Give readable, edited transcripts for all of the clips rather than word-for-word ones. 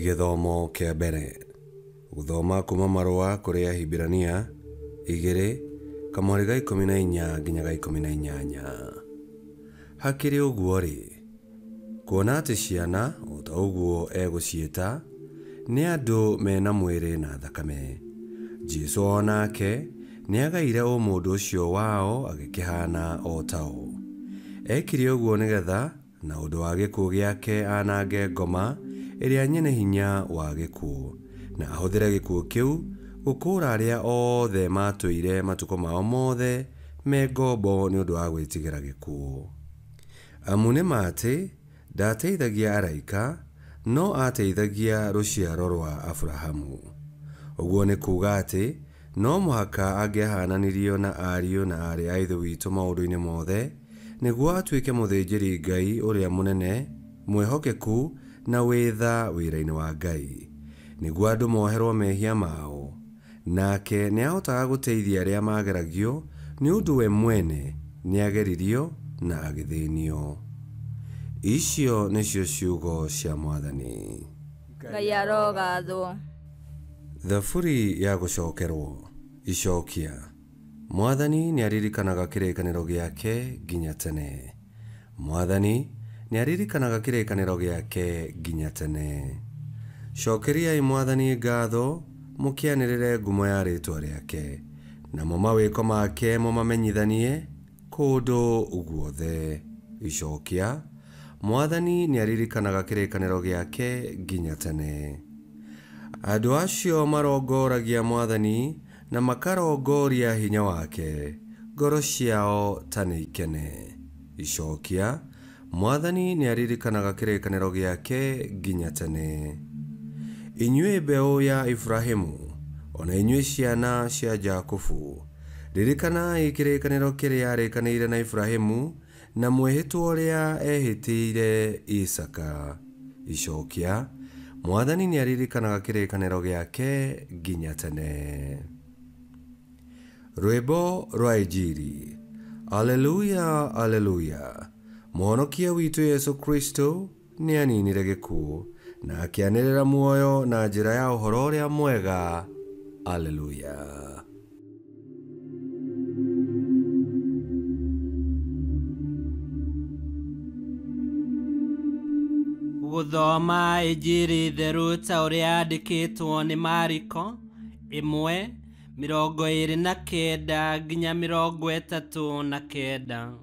Gĩthomo kĩa mbere. Gũthoma kuma marũa kũrĩ Ahibirania 2:14 nginya 18. Hakĩrĩ ũguo rĩ, kuona atĩ ciana o ta ũguo egũciĩta nĩ andũ mena mwĩrĩ na thakame, Jesũ onake nĩagaire mũndũ ũcio wao agĩkĩhana o tao. Ekire ũguo nĩgetha na ũndũ wa gĩkuũ gĩake anange ngoma ĩrĩa nyene hinya wa gĩkuũ, na ahũthĩre gĩkuũ kĩu gũkũũra arĩa othe matũire matukũ mao mothe me ngombo nĩ ũndũ wa gwĩtigĩra gĩkuũ. Amu nĩ matĩ ndateithagia araika, no ateithagia rũciaro rwa Aburahamu. Ũguo nĩ kuuga atĩ no mũhaka angĩahananirio na ariũ na aarĩ a Ithe witũ maũndũ-inĩ mothe, nĩguo atuĩke mũthĩnjĩri Ngai ũrĩa mũnene, mwĩhokeku na wĩtha wĩra-inĩ wa Ngai, nĩguo andũ moherwo mehia mao. Nake nĩahotaga gũteithia arĩa mageragio nĩ ũndũ we mwene nĩageririo na agĩthĩnio. Icio nĩcio ciugo cia Mwathani. Ngai arogathwo. Thaburi ya gũcokerwo. Icokia. Mwathani nĩaririkanaga kĩrĩkanĩro gĩake nginya tene. Mwathani nĩaririkanaga kĩrĩkanĩro gĩake nginya tene. Cokeriai Mwathani ngatho, mũkĩanĩrĩre ngumo ya rĩĩtwa rĩake, namo mawĩko make mũmamenyithanie kũndũ guothe. Icokia. Mwathani nĩaririkanaga kĩrĩkanĩro gĩake nginya tene. Andũ acio marongoragia Mwathani na makarongoria hinya wake, ngoro ciao ta nĩ ikene. Icokia. Mwathani nĩaririkanaga kĩrĩkanĩro gĩake nginya tene. Inyuĩ mbeũ ya Ibrahimu, ona inyuĩ ciana cia Jakubu, ririkanai kĩrĩkanĩro kĩrĩa arĩkanĩire na Ibrahimu na mwĩhĩtwa ũrĩa ehĩtĩire Isaka. Icokia. Mwathani nĩaririkanaga kĩrĩkanĩro gĩake nginya tene. Rwĩmbo rwa Injili. Aleluya, aleluya. Mũhonokia witũ Yesu Kristo nĩaninire gĩkuũ na akĩanĩrĩra muoyo na njĩra ya ũhoro ũrĩa mwega. Aleluya. Gũthoma Injili theru ta ũrĩa yandĩkĩtwo nĩ Mariko 1:29 nginya 39.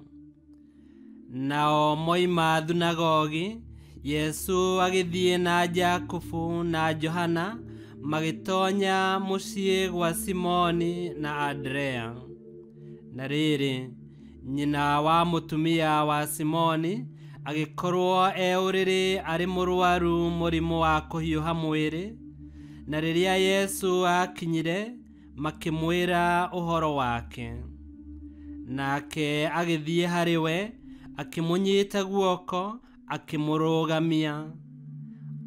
Nao moima thunagogi, Yesu agĩthiĩ na Jakubu na Johana magĩtonya mũciĩ gwa Simoni na Andrea. Na rĩrĩ, nyina wa mũtumia wa Simoni agĩkorwo ũrĩrĩ arĩ mũrwaru mũrimũ wa kũhiũha mwĩrĩ, na rĩrĩa Yesu akinyire makĩmwĩra ũhoro wake. Nake agĩthiĩ harĩ we, akĩmũnyita guoko, akĩmũrũgamia.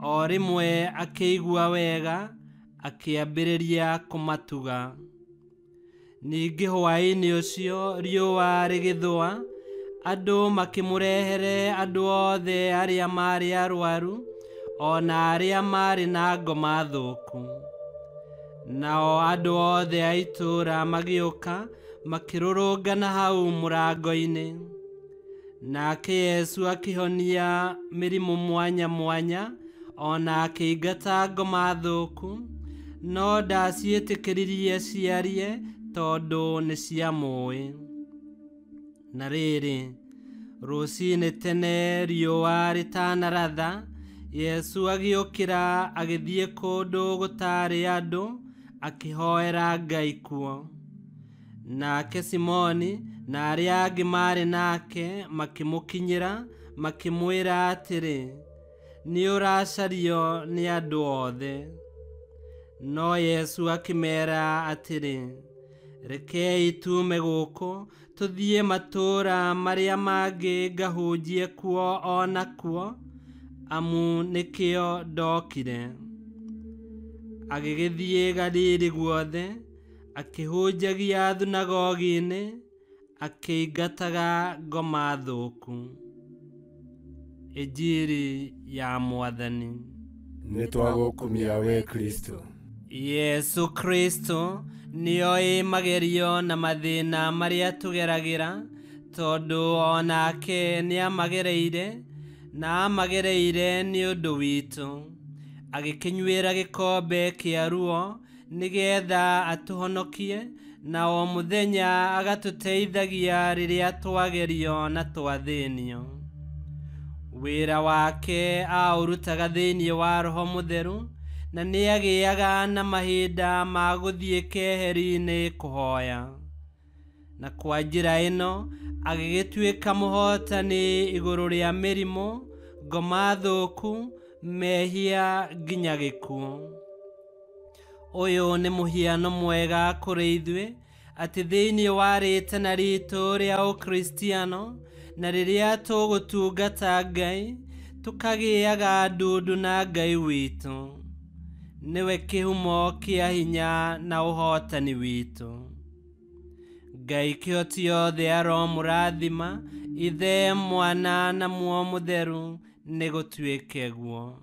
O rĩmwe akĩigua wega, akĩambĩrĩria kũmatuga. Ningĩ hwaĩ-inĩ ũcio riũa rĩgĩthũa, andũ makĩmũrehere andũ othe arĩa marĩ arwaru, ona arĩa marĩ na ngoma thũku. Nao andũ othe a itũũra magĩũka makĩrũrũngana hau mũrango-inĩ. Nake Yesu akĩhonia mĩrimũ mwanya mwanya, ona akĩingata ngoma thũku, no ndaciĩtĩkĩririe ciarie tondũ nĩ ciamũĩ. Na rĩrĩ, rũciinĩ tene riũa rĩtanaratha, Yesu agĩũkĩra agĩthiĩ kũndũ gũtarĩ andũ, akĩhoera Ngai kuo. Nake Simoni na arĩa angĩ marĩ nake makĩmũkinyĩra, makĩmwĩra atĩrĩ, nĩ ũracario nĩ andũ othe. No Yesu akĩmeera atĩrĩ, rekei tuume gũkũ tũthiĩ matũũra marĩa mangĩ ngahunjie kuo o nakuo, amu nĩkĩo ndokire. Agĩgĩthiĩ Galili guothe, akĩhunjagia thunagogi-inĩ, akĩingataga ngoma thũku. Injili ya Mwathani. nitwagukumia we Kristo. Yesu Kristo niyo magerio na mathina maria tugeragira, tondu onake ni amagereire na amagereire ni undu witu, agikinyuira gikombe kia ruo nigetha atuhonokie, na o muthenya agatuteithagia riria twagerio na twathinio. Wira wake aurutaga thiini wa Roho Mutheru, na niagiaga na mahinda ma guthie keheri-ini kuhoya, na kwa njira ino agigituika muhotani iguru ria mirimo, ngoma thuku, mehia nginya gikuo. Uyu ni muhiano mwega kuri ithue, ati thiini wa ritana ritu ria ukristiano, na riria tugutungata Ngai tukagiaga ndundu na Ngai witu. Niwe kihumo kia hinya na uhotani witu. Ngai kihoti yothe aromurathima, Ithe, Mwana na Muoyo Mutheru nigutuike guo.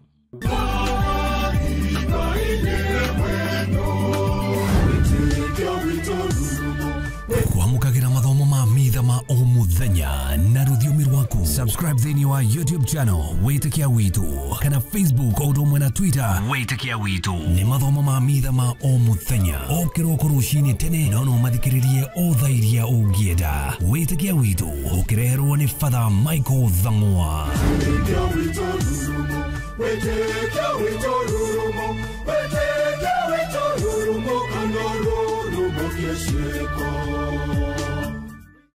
Kwamukagira mathomo ma mitha ma o muthenya na rũthiomi rwaku. Subscribe thĩinĩ wa YouTube channel Wĩtĩkia Witũ, kana Facebook o ũndũ ũmwe na Twitter Wĩtĩkia Witũ. Nĩ mathomo ma mitha ma o muthenya, o kĩroko rũcinĩ tene, no mathikĩrĩrie o thaa iria ũngĩenda. Wĩtĩkia Witũ ũkĩreherwo nĩ Father Michael Thang'wa. Wĩtĩkia Witũ rurumo, Wĩtĩkia Witũ rurumo, Wĩtĩkia Witũ rurumo, kana rurumo kiesheko.